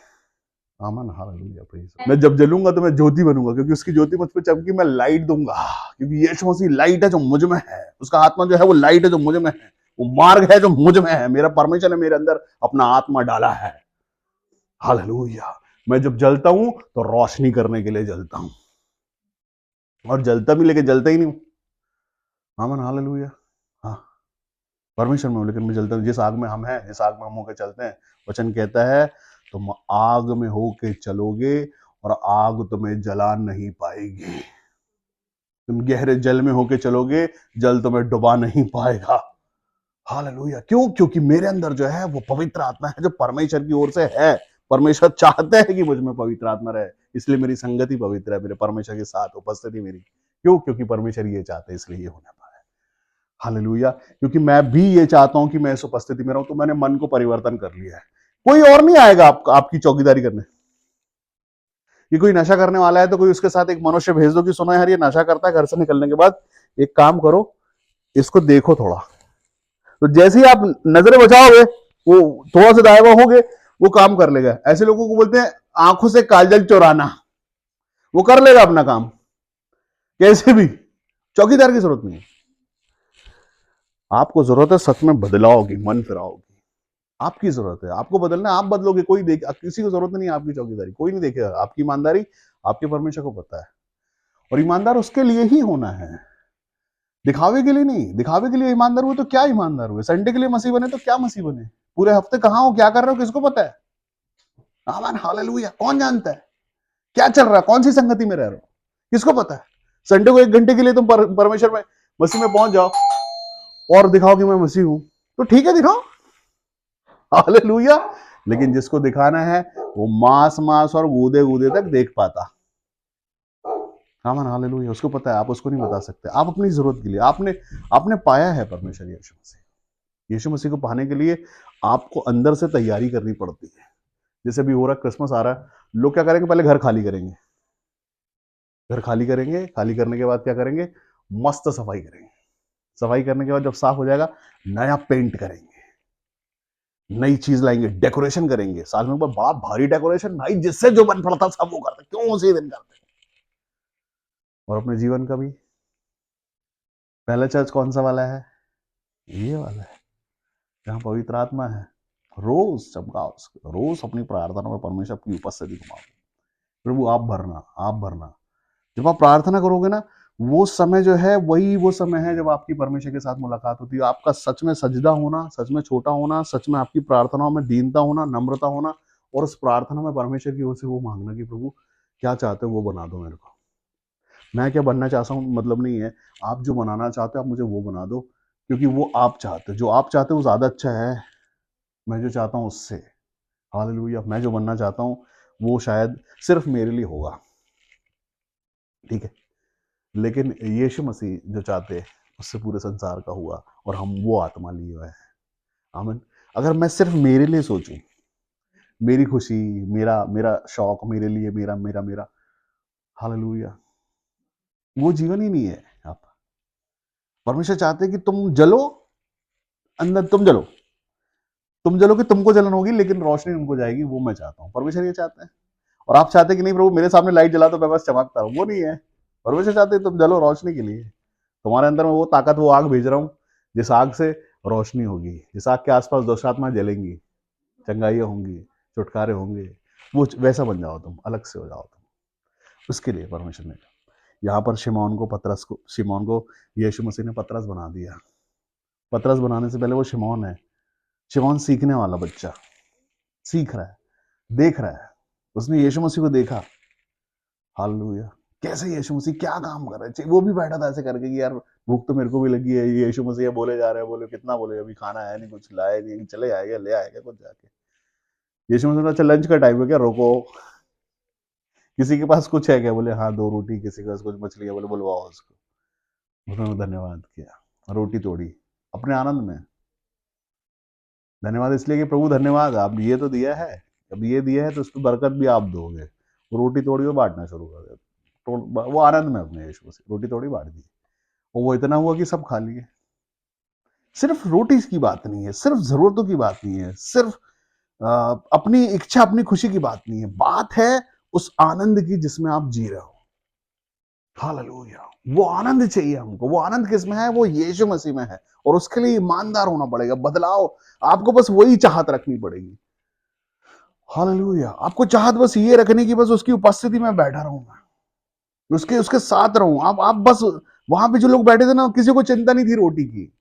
आमन, हालेलुया, प्रेज। मैं जब जलूंगा तो मैं ज्योति बनूंगा, क्योंकि उसकी ज्योति मुझ पर चमकी, मैं लाइट दूंगा। क्योंकि यीशु मसीह लाइट है जो मुझ में है, उसका आत्मा जो है वो लाइट है जो मुझ में है, वो मार्ग है जो मुझ में है। मेरा परमेश्वर ने मेरे अंदर अपना आत्मा डाला है। हालेलुया। मैं जब जलता हूं तो रोशनी करने के लिए जलता हूं, और जलता भी लेकिन जलता ही नहीं हूं। आमन, हालेलुया। हाँ, परमेश्वर में हूं लेकिन मैं जलता हूं। जिस आग में हम हैं, जिस आग में हम होकर चलते हैं, वचन कहता है तुम आग में होके चलोगे और आग तुम्हें जला नहीं पाएगी। तुम गहरे जल में होके चलोगे, जल तुम्हें डुबा नहीं पाएगा। हालेलुया। क्यों? क्योंकि मेरे अंदर जो है वो पवित्र आत्मा है जो परमेश्वर की ओर से है। परमेश्वर चाहते हैं कि मुझ में पवित्र आत्मा रहे, इसलिए मेरी संगति पवित्र है, मेरे परमेश्वर के साथ उपस्थिति मेरी। क्यों? क्योंकि परमेश्वर ये चाहते हैं, इसलिए ये होना पाए। हालेलुया। क्योंकि मैं भी ये चाहता हूं कि मैं इस उपस्थिति में रहूं, तो मैंने मन को परिवर्तन कर लिया है। कोई और नहीं आएगा आपकी चौकीदारी करने। कि कोई नशा करने वाला है तो कोई उसके साथ एक मनुष्य भेज दो कि सुनो यार ये नशा करता है, घर से निकलने के बाद एक काम करो, इसको देखो थोड़ा। तो जैसे ही आप नजरें बचाओगे, वो थोड़ा सा दाएं बाएं होगे, वो काम कर लेगा। ऐसे लोगों को बोलते हैं आंखों से काजल चुराना। वो कर लेगा अपना काम कैसे भी, चौकीदार की जरूरत नहीं है। आपको जरूरत है सच में बदलाव की, मन फिराओ की। आपकी जरूरत है, आपको बदलना, आप बदलोगे। कोई देख, किसी को जरूरत नहीं है आपकी चौकीदारी, कोई नहीं देखेगा आपकी ईमानदारी। आपके परमेश्वर को पता है, और ईमानदार उसके लिए ही होना है, दिखावे के लिए नहीं। दिखावे के लिए ईमानदार हुए तो क्या ईमानदार हुए, संडे के लिए मसीह बने तो क्या मसीह बने, पूरे हफ्ते कहां हो, क्या कर रहे हो, किसको पता है? आमीन, हालेलुया। कौन जानता है क्या चल रहा है, कौन सी संगति में रह रहे हो, किसको पता है? संडे को 1 घंटे के लिए तुम परमेश्वर में, मसीह में पहुंच जाओ और दिखाओ कि मैं मसीह हूं, तो ठीक है, दिखाओ, हालेलुया। लेकिन जिसको दिखाना है वो मांस मांस और गूदे गूदे तक देख पाता। आमीन, हालेलुया। उसको पता है, आप उसको नहीं बता सकते। आप अपनी जरूरत के लिए, आपने पाया है परमेश्वर यीशु मसीह। यीशु मसीह को पाने के लिए आपको अंदर से तैयारी करनी पड़ती है। जैसे भी हो रहा है, क्रिसमस आ रहा है, लोग क्या करेंगे, पहले घर खाली करेंगे। घर खाली करेंगे, खाली करने के बाद क्या करेंगे, मस्त सफाई करेंगे। सफाई करने के बाद जब साफ हो जाएगा, नया पेंट करेंगे, नई चीज लाएंगे, डेकोरेशन करेंगे। साल में एक बार बड़ा भारी डेकोरेशन, भाई जिससे जो बन पड़ता सब वो करते, क्यों उसी दिन करते। और अपने जीवन का भी पहला चर्च कौन सा वाला है? ये वाला है, जहां पवित्र आत्मा है, रोज चमकाओ उसको, रोज अपनी प्रार्थना में परमेश्वर की उपस्थिति घुमाओ। प्रभु आप भरना, आप भरना। जब आप प्रार्थना करोगे ना, वो समय जो है वही वो समय है जब आपकी परमेश्वर के साथ मुलाकात होती है। आपका सच में सजदा होना, सच में छोटा होना, सच में आपकी प्रार्थनाओं में दीनता होना, नम्रता होना, और उस प्रार्थना में परमेश्वर की ओर से वो मांगना कि प्रभु क्या चाहते हो वो बना दो मेरे को। मैं क्या बनना चाहता हूँ मतलब नहीं है, आप जो बनाना चाहते हो आप मुझे वो बना दो, क्योंकि वो आप चाहते हो, जो आप चाहते हो वो ज्यादा अच्छा है मैं जो चाहता हूँ उससे। हालेलुया। मैं जो बनना चाहता हूँ वो शायद सिर्फ मेरे लिए होगा, ठीक है, लेकिन यीशु मसीह जो चाहते हैं उससे पूरे संसार का हुआ, और हम वो आत्मा लिए हुए हैं। आमीन। अगर मैं सिर्फ मेरे लिए सोचूं, मेरी खुशी, मेरा मेरा शौक, मेरे लिए, मेरा मेरा मेरा, हालेलुया, वो जीवन ही नहीं है। आप परमेश्वर चाहते हैं कि तुम जलो, अंदर तुम जलो कि तुमको जलन होगी लेकिन रोशनी उनको जाएगी, वो मैं चाहता हूँ। परमेश्वर ये चाहते हैं। और आप चाहते हैं कि नहीं प्रभु मेरे सामने लाइट जला तो मैं बस चमकता हूँ, वो नहीं है। परमेश्वर चाहते हैं तुम जलो रोशनी के लिए। तुम्हारे अंदर में वो ताकत, वो आग भेज रहा हूँ जिस आग से रोशनी होगी, जिस आग के आसपास दुष्ट आत्मा जलेंगी, चंगाइयाँ होंगी, छुटकारे होंगे, वो वैसा बन जाओ तुम, अलग से हो जाओ तुम। उसके लिए परमेश्वर ने यहाँ पर शिमौन को यीशु मसीह ने पतरस बना दिया। पतरस बनाने से पहले वो शिमौन है। शिमौन सीखने वाला बच्चा, सीख रहा है, देख रहा है। उसने यीशु मसीह को देखा, हालेलुया, कैसे यीशु मसीह क्या काम कर रहे थे। वो भी बैठा था ऐसे करके कि यार भूख तो मेरे को भी लगी है, यीशु मसीह बोले जा रहे हैं, बोले कितना बोले, अभी खाना है नहीं, कुछ लाए नहीं, चले आएगा ले आएगा कुछ जाके। यीशु मसीह ने अच्छा लंच का टाइम है क्या, रोको, किसी के पास कुछ है क्या, बोले हाँ 2 रोटी, किसी के पास कुछ मछली है, बोले बुलवाओ उसको। उन्होंने धन्यवाद किया, रोटी तोड़ी अपने आनंद में। धन्यवाद इसलिए कि प्रभु धन्यवाद, आप ये तो दिया है, अब ये दिया है तो उस पर बरकत भी आप दोगे। वो रोटी तोड़ी और बांटना शुरू कर दिया, तो वो आनंद में अपने यीशु मसीह रोटी तोड़ी बांट दी, और वो इतना हुआ कि सब खा लिए। सिर्फ रोटी की बात नहीं है, सिर्फ जरूरतों की बात नहीं है, सिर्फ अपनी इच्छा अपनी खुशी की बात नहीं है, बात है उस आनंद की जिसमें आप जी रहे हो। हालेलुया। वो आनंद चाहिए हमको। वो आनंद किसमें है, वो यीशु मसीह में है, और उसके लिए ईमानदार होना पड़ेगा। बदलाव आपको बस वही चाहत रखनी पड़ेगी। हालेलुया। आपको चाहत बस ये रखने की, बस उसकी उपस्थिति में बैठा रहूं मैं, उसके उसके साथ रहूं। आप बस, वहां पे जो लोग बैठे थे ना, किसी को चिंता नहीं थी रोटी की।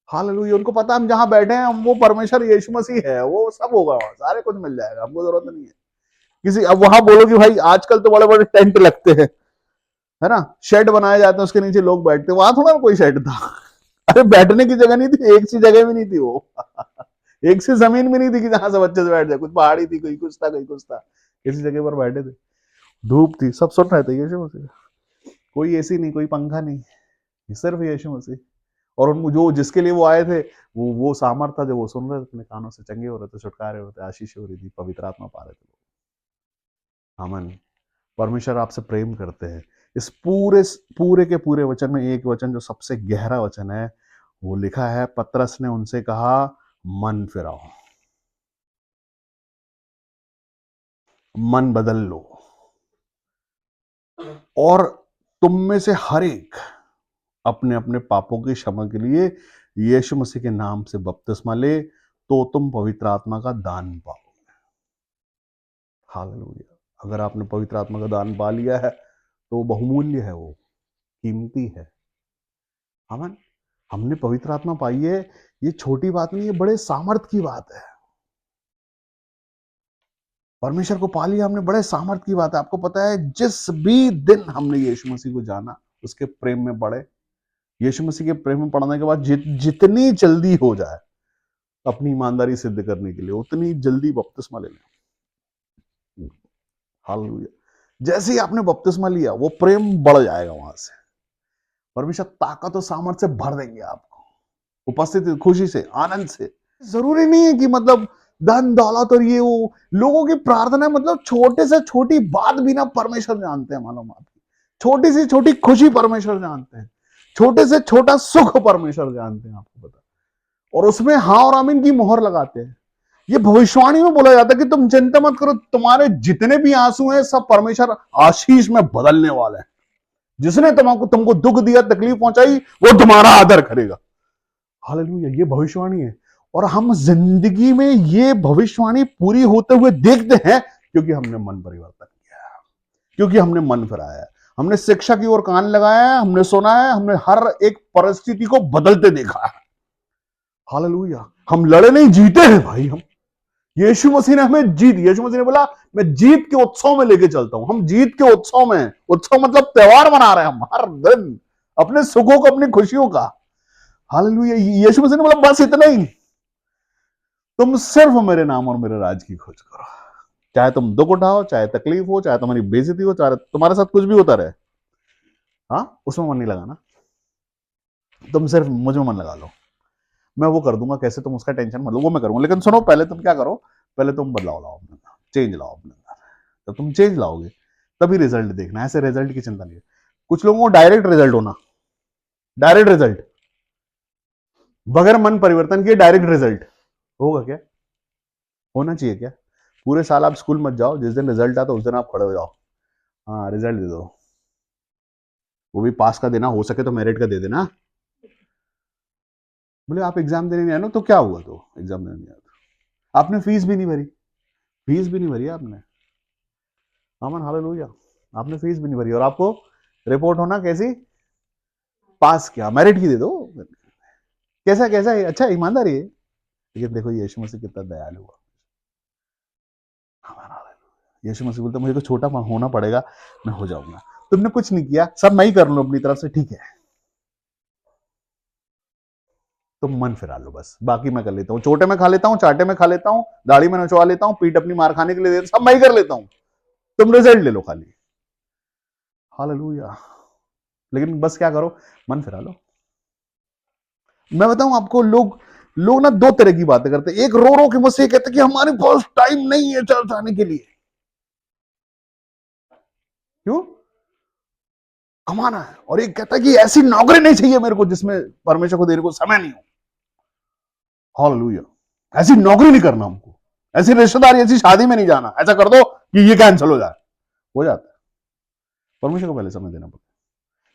हालेलुया। उनको पता हम जहां बैठे हैं, हम वो परमेश्वर यीशु मसीह है, वो सब होगा वहां, सारे कुछ मिल जाएगा, हमको जरूरत नहीं है किसी। अब वहां बोलो कि भाई आजकल तो बड़े बड़े टेंट लगते हैं, है ना, शेड बनाए जाते हैं, उसके नीचे लोग बैठते हैं। वहां थोड़ा कोई शेड था। अरे बैठने की जगह नहीं थी, एक सी जगह भी नहीं थी वो। एक सी जमीन भी नहीं थी कि जहां से बच्चे से बैठ जाए। कुछ पहाड़ी थी, कोई कुछ था, कोई कुछ था, किसी जगह पर बैठे थे। धूप थी, सब सुन रहे थे यीशु मसीह। कोई एसी नहीं, कोई पंखा नहीं, सिर्फ यीशु मसीह। और उनको जो जिसके लिए वो आए थे, वो सामर्थ था जो वो सुन रहे थे, अपने कानों से चंगे हो रहे थे, छुटकारे हो रहे थे, आशीष हो रही थी, पवित्र आत्मा पा रहे थे। आमीन। परमेश्वर आपसे प्रेम करते हैं। इस पूरे पूरे के पूरे वचन में एक वचन जो सबसे गहरा वचन है, वो लिखा है, पतरस ने उनसे कहा मन फिराओ, मन बदल लो, और तुम में से हर एक अपने अपने पापों की क्षमा के लिए यीशु मसीह के नाम से बपतिस्मा ले, तो तुम पवित्र आत्मा का दान पाओगे। हालेलुया। अगर आपने पवित्र आत्मा का दान पा लिया है तो वो बहुमूल्य है, वो कीमती है। आमीन। हमने पवित्र आत्मा पाई है, ये छोटी बात नहीं है, बड़े सामर्थ की बात है। परमेश्वर को पा लिया हमने, बड़े सामर्थ की बात है। आपको पता है, जिस भी दिन हमने यीशु मसीह को जाना, उसके प्रेम में पड़े, यीशु मसीह के प्रेम में पड़ने के बाद जितनी जल्दी हो जाए अपनी ईमानदारी सिद्ध करने के लिए, उतनी जल्दी बपतिस्मा ले लें। हालेलुया। जैसे ही आपने बपतिस्मा लिया, वो प्रेम बढ़ जाएगा वहां से। परमेश्वर ताकत और सामर्थ्य से भर देंगे आपको, उपस्थिति, खुशी से, आनंद से। जरूरी नहीं है कि मतलब धन दौलत और ये वो। लोगों की प्रार्थना मतलब छोटे से छोटी बात भी ना परमेश्वर जानते हैं, मालूम आपकी। छोटी से छोटी खुशी परमेश्वर जानते हैं, छोटे से छोटा सुख परमेश्वर जानते हैं, आपको पता। और उसमें हाँ और आमीन की मोहर लगाते हैं। ये भविष्यवाणी में बोला जाता है कि तुम चिंता मत करो, तुम्हारे जितने भी आंसू हैं सब परमेश्वर आशीष में बदलने वाले हैं। जिसने तुमको दुख दिया, तकलीफ पहुंचाई, वो तुम्हारा आदर करेगा। हालेलुया। ये भविष्यवाणी है। और हम जिंदगी में ये भविष्यवाणी पूरी होते हुए देखते हैं क्योंकि हमने मन परिवर्तन किया है, क्योंकि हमने मन फिराया है, हमने शिक्षा की ओर कान लगाया है, हमने सुना है, हमने हर एक परिस्थिति को बदलते देखा है। हालेलुया। हम लड़े नहीं, जीते हैं भाई। हम यीशु मसीह ने हमें जीत, यीशु मसीह ने बोला मैं जीत के उत्सव में लेके चलता हूं। हम जीत के उत्सव में, उत्सव मतलब त्योहार मना रहे हैं हम हर दिन अपने सुखों को, अपनी खुशियों का। हालेलुया। यीशु मसीह ने बोला बस इतना ही, तुम सिर्फ मेरे नाम और मेरे राज की खोज करो। चाहे तुम दुख उठाओ, चाहे तकलीफ हो, चाहे तुम्हारी बेइज्जती हो, चाहे तुम्हारे साथ कुछ भी होता रहे, हाँ उसमें मन नहीं लगाना। तुम सिर्फ मुझ में मन लगा लो, मैं वो कर दूंगा। कैसे, तुम उसका टेंशन मत लो, वो मैं करूंगा। लेकिन सुनो, पहले तुम क्या करो, पहले तुम बदलाव लाओ अपने अंदर, चेंज लाओ अपने अंदर। जब तुम चेंज लाओगे तभी रिजल्ट देखना। ऐसे रिजल्ट की चिंता नहीं है। कुछ लोगों को डायरेक्ट रिजल्ट होना, डायरेक्ट रिजल्ट, बगैर मन परिवर्तन किए डायरेक्ट रिजल्ट होगा क्या? होना चाहिए क्या? पूरे साल आप स्कूल मत जाओ, जिस दिन रिजल्ट आता उस दिन आप खड़े हो जाओ, हाँ रिजल्ट दे दो। वो भी पास का देना, हो सके तो मेरिट का दे देना। बोले आप एग्जाम देने नहीं आए ना, तो क्या हुआ? तो एग्जाम देने नहीं आया तो आपने फीस भी नहीं भरी, फीस भी नहीं भरी आपने। आमन हालेलुया। आपने फीस भी नहीं भरी और आपको रिपोर्ट होना कैसी? पास। क्या मेरिट की दे दो। कैसा कैसा है? अच्छा ईमानदारी है। लेकिन देखो यीशु मसीह कितना दयालु हुआ। आमीन, हालेलुया। यीशु मसीह बोलता मुझे तो छोटा होना पड़ेगा, मैं हो जाऊंगा। तुमने कुछ नहीं किया, सब मैं ही कर लूं अपनी तरफ से, ठीक है, तुम मन फिरा लो बस, बाकी मैं कर लेता हूँ। छोटे में खा लेता हूँ, चाटे में खा लेता हूँ, दाढ़ी में नचवा लेता हूँ, पीठ अपनी मार खाने के लिए सब मैं ही कर लेता हूँ, तुम रिजल्ट ले लो खाली। हालेलुया। लेकिन बस क्या करो, मन फिरा लो। मैं बताऊं आपको, लोग लोग ना दो तरह की बातें करते हैं। एक रो रो के मुझसे कहते कि हमारे पास टाइम नहीं है चर्च आने के लिए। क्यों? कमाना है। और एक कहता है कि ऐसी नौकरी नहीं चाहिए मेरे को जिसमें परमेश्वर को देने को समय नहीं हो। हालेलुया। ऐसी नौकरी नहीं करना हमको, ऐसी रिश्तेदारी, ऐसी शादी में नहीं जाना, ऐसा कर दो कि ये कैंसिल हो जाता है। परमेश्वर को पहले समय देना पड़ता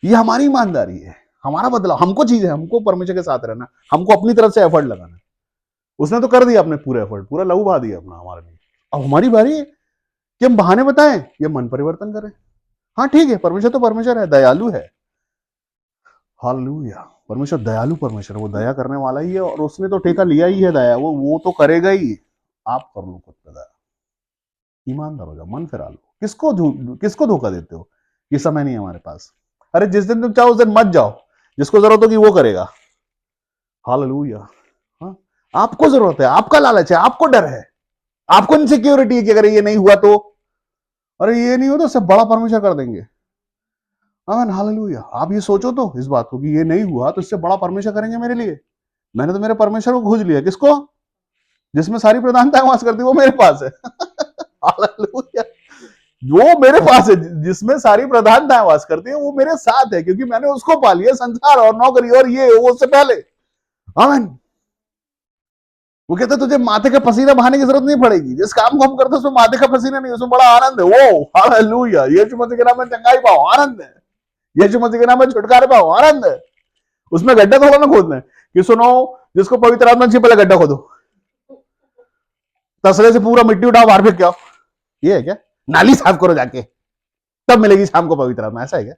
है। ये हमारी ईमानदारी है, हमारा बदलाव। हमको चीज है, हमको परमेश्वर के साथ रहना, हमको अपनी तरफ से एफर्ट लगाना। उसने तो कर दिया अपने पूरे एफर्ट, पूरा लहू बहा दिया अपना हमारे लिए। अब हमारी बारी है कि हम बहाने बताएं या मन परिवर्तन करें। हाँ ठीक है, परमेश्वर तो परमेश्वर है, दयालु है। हालेलुया। परमेश्वर दयालु परमेश्वर, वो दया करने वाला ही है और उसने तो ठेका लिया ही है दया, वो तो करेगा ही। आप कर लो खुद पे दया, ईमानदार हो जाओ, मन फिरा लो। किसको धोखा देते हो कि समय नहीं है हमारे पास? अरे जिस दिन तुम चाहो उस दिन मत जाओ, जिसको जरूरत होगी वो करेगा। हालेलुया। हाँ, आपको जरूरत है, आपका लालच है, आपको डर है, आपको इनसिक्योरिटी है कि अगर ये नहीं हुआ तो, अरे ये नहीं हो तो उससे बड़ा परमेश्वर कर देंगे। आमीन हालेलुया। आप ये सोचो तो इस बात को कि ये नहीं हुआ तो इससे बड़ा परमेश्वर करेंगे मेरे लिए। मैंने तो मेरे परमेश्वर को खोज लिया। किसको? जिसमें सारी प्रधानता वास करती है, वो मेरे पास है। हालेलुया। वो मेरे पास है, जिसमें सारी प्रधानता वास करती है, वो मेरे साथ है, क्योंकि मैंने उसको पा लिया। संसार और नौकरी और ये वो उससे पहले। आमीन। वो कहते तुझे माथे का पसीना बहाने की जरूरत नहीं पड़ेगी, जिस काम को हम करते हैं उसमें माथे का पसीना नहीं, उसमें बड़ा आनंद है। वो हालेलुया। यीशु मसीह के नाम में चंगाई पाओ, आनंद है। यीशु मसीह के नाम में छुटकारे पाओ, आनंद है। उसमें गड्ढा थोड़ा ना खोदना है कि सुनो जिसको पवित्र आत्मा चाहिए पहले गड्ढा खोदो, तसले से पूरा मिट्टी उठाओ बाहर फेंक के आओ। ये है क्या? नाली साफ करो जाके, तब मिलेगी शाम को पवित्र आत्मा, ऐसा है क्या?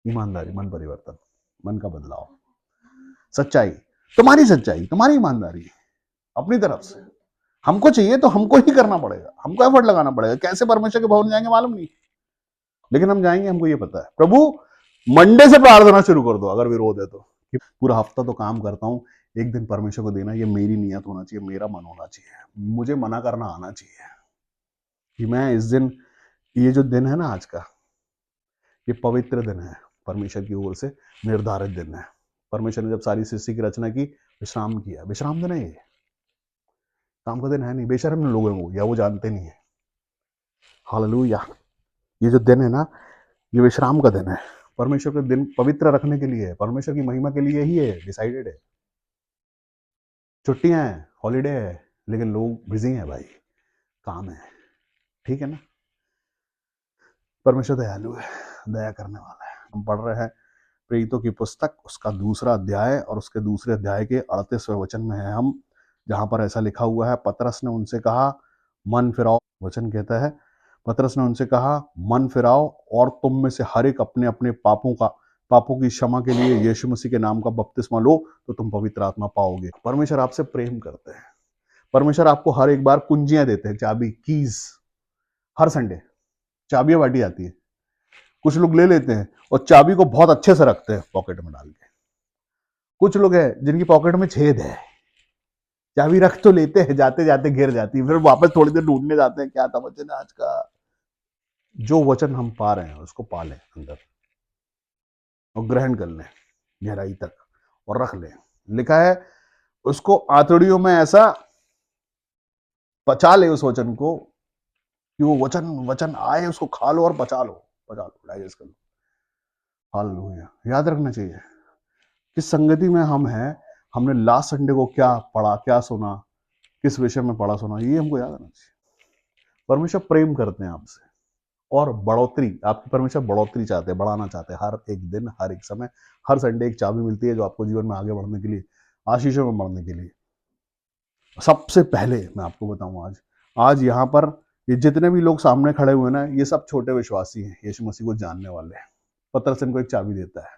ईमानदारी, मन परिवर्तन, मन का बदलाव, सच्चाई, तुम्हारी सच्चाई, तुम्हारी ईमानदारी अपनी तरफ से हमको चाहिए तो हमको ही करना पड़ेगा, हमको एफर्ट लगाना पड़ेगा। कैसे परमेश्वर के भवन जाएंगे मालूम नहीं, लेकिन हम जाएंगे, हमको ये पता है। प्रभु मंडे से प्रार्थना शुरू कर दो अगर विरोध है तो, कि पूरा हफ्ता तो काम करता हूं, एक दिन परमेश्वर को देना, ये मेरी नियत होना चाहिए, मेरा मन होना चाहिए, मुझे मना करना आना चाहिए कि मैं इस दिन, ये जो दिन है ना आज का, ये पवित्र दिन है, परमेश्वर की ओर से निर्धारित दिन है। परमेश्वर ने जब सारी सृष्टि की रचना की, विश्राम किया। विश्राम दिन है ये, काम का दिन है नहीं। बेशर्म लोगों को या वो जानते नहीं है। हालेलुया। ये जो दिन है ना, ये विश्राम का दिन है, परमेश्वर के दिन पवित्र रखने के लिए है, परमेश्वर की महिमा के लिए ही है, डिसाइडेड है। छुट्टियां हैं, हॉलीडे है, लेकिन लोग बिजी हैं भाई, काम है, ठीक है ना। परमेश्वर दयालु है, दया करने वाला है। हम पढ़ रहे हैं प्रेरितों की पुस्तक उसका 2 अध्याय और उसके 2 अध्याय के 38वें वचन में है हम, जहां पर ऐसा लिखा हुआ है, पतरस ने उनसे कहा मन फिराओ। वचन कहता है, पतरस ने उनसे कहा मन फिराओ और तुम में से हर एक अपने अपने पापों की क्षमा के लिए यीशु मसीह के नाम का बपतिस्मा लो तो तुम पवित्र आत्मा पाओगे। परमेश्वर आपसे प्रेम करते हैं। परमेश्वर आपको हर एक बार कुंजियां देते हैं, चाबी, कीज। हर संडे चाबियां बांटी जाती है। कुछ लोग ले लेते हैं और चाबी को बहुत अच्छे से रखते हैं पॉकेट में डाल के। कुछ लोग हैं जिनकी पॉकेट में छेद है, चाबी रख तो लेते हैं, जाते जाते गिर जाती है, फिर वापस थोड़ी देर ढूंढने जाते हैं क्या था वचन आज का। जो वचन हम पा रहे हैं उसको पा लें अंदर और ग्रहण कर लें गहराई तक और रख लें। लिखा है उसको आंतड़ियों में ऐसा पचा ले उस वचन को कि वो वचन वचन आए, उसको खा लो और पचा लो, डाइजेस्ट कर लो। हालेलुया। याद रखना चाहिए किस संगति में हम हैं, हमने लास्ट संडे को क्या पढ़ा, क्या सुना, किस विषय में पढ़ा सुना, ये हमको याद रखना चाहिए। परमेश्वर प्रेम करते हैं आपसे और बढ़ोतरी, आपकी परमेश्वर बढ़ोतरी चाहते हैं, बढ़ाना चाहते हैं। हर एक दिन, हर एक समय, हर संडे एक चाबी मिलती है जो आपको जीवन में आगे बढ़ने के लिए, आशीषों में बढ़ने के लिए। सबसे पहले मैं आपको बताऊं, आज यहाँ पर ये जितने भी लोग सामने खड़े हुए ना, ये सब छोटे विश्वासी हैं, यीशु मसीह को जानने वाले हैं। पतरस इनको एक चाबी देता है।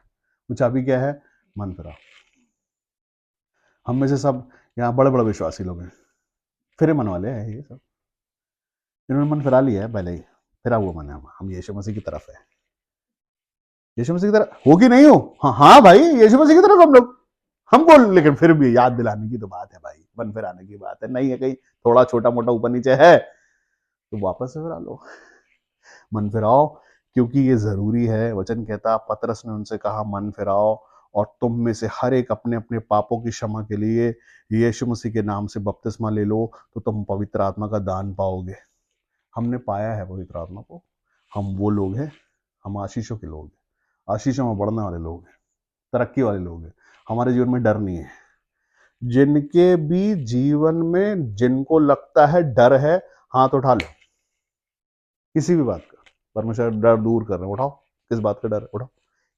वो चाबी क्या है? मन फिराओ। हम में से सब यहाँ बड़े बड़े विश्वासी लोग हैं, फिरे मन वाले हैं ये सब। इन्होंने मन फिरा लिया है पहले ही, फिरा हुआ मन है। हम यीशु मसीह की तरफ है। यीशु मसीह की तरफ हो कि नहीं हो? हाँ हाँ भाई, यीशु मसीह की तरफ हम लोग, हम बोल, लेकिन फिर भी याद दिलाने की तो बात है भाई, मन फिराने की बात है। नहीं है कहीं थोड़ा छोटा मोटा ऊपर नीचे है तो वापस से फिरा लो, मन फिराओ, क्योंकि ये जरूरी है। वचन कहता, पतरस ने उनसे कहा मन फिराओ और तुम में से हर एक अपने अपने पापों की क्षमा के लिए यीशु मसीह के नाम से बपतिस्मा ले लो तो तुम पवित्र आत्मा का दान पाओगे। हमने पाया है पवित्र आत्मा को। हम वो लोग हैं, हम आशीषों के लोग हैं, आशीषों में बढ़ने वाले लोग हैं, तरक्की वाले लोग हैं। हमारे जीवन में डर नहीं है। जिनके भी जीवन में, जिनको लगता है डर है, हाथ उठा लो किसी भी बात का। परमेश्वर डर दूर कर रहे हैं, उठाओ। किस बात का डर है? उठाओ,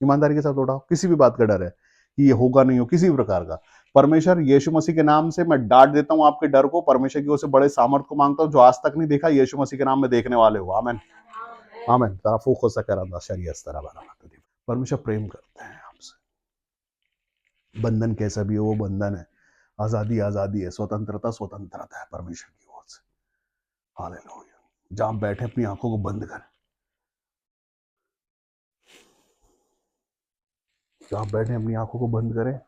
ईमानदारी के साथ उठाओ। किसी भी बात का डर है कि ये होगा नहीं हो, किसी भी प्रकार का, परमेश्वर यीशु मसीह के नाम से मैं डांट देता हूं आपके डर को। परमेश्वर की ओर से बड़े सामर्थ को मांगता हूं जो आज तक नहीं देखा, यीशु मसीह के नाम में देखने वाले हो। आमीन आमीन। तारा फूक हो सके रंदा शरीय स्तरा बना। परमेश्वर प्रेम करते हैं आपसे। बंधन कैसा भी हो वो बंधन है, आजादी आजादी है, स्वतंत्रता स्वतंत्रता है परमेश्वर की ओर से। हालेलुया। जहां बैठे अपनी आंखों को बंद करें, जहां बैठे अपनी आंखों को बंद करें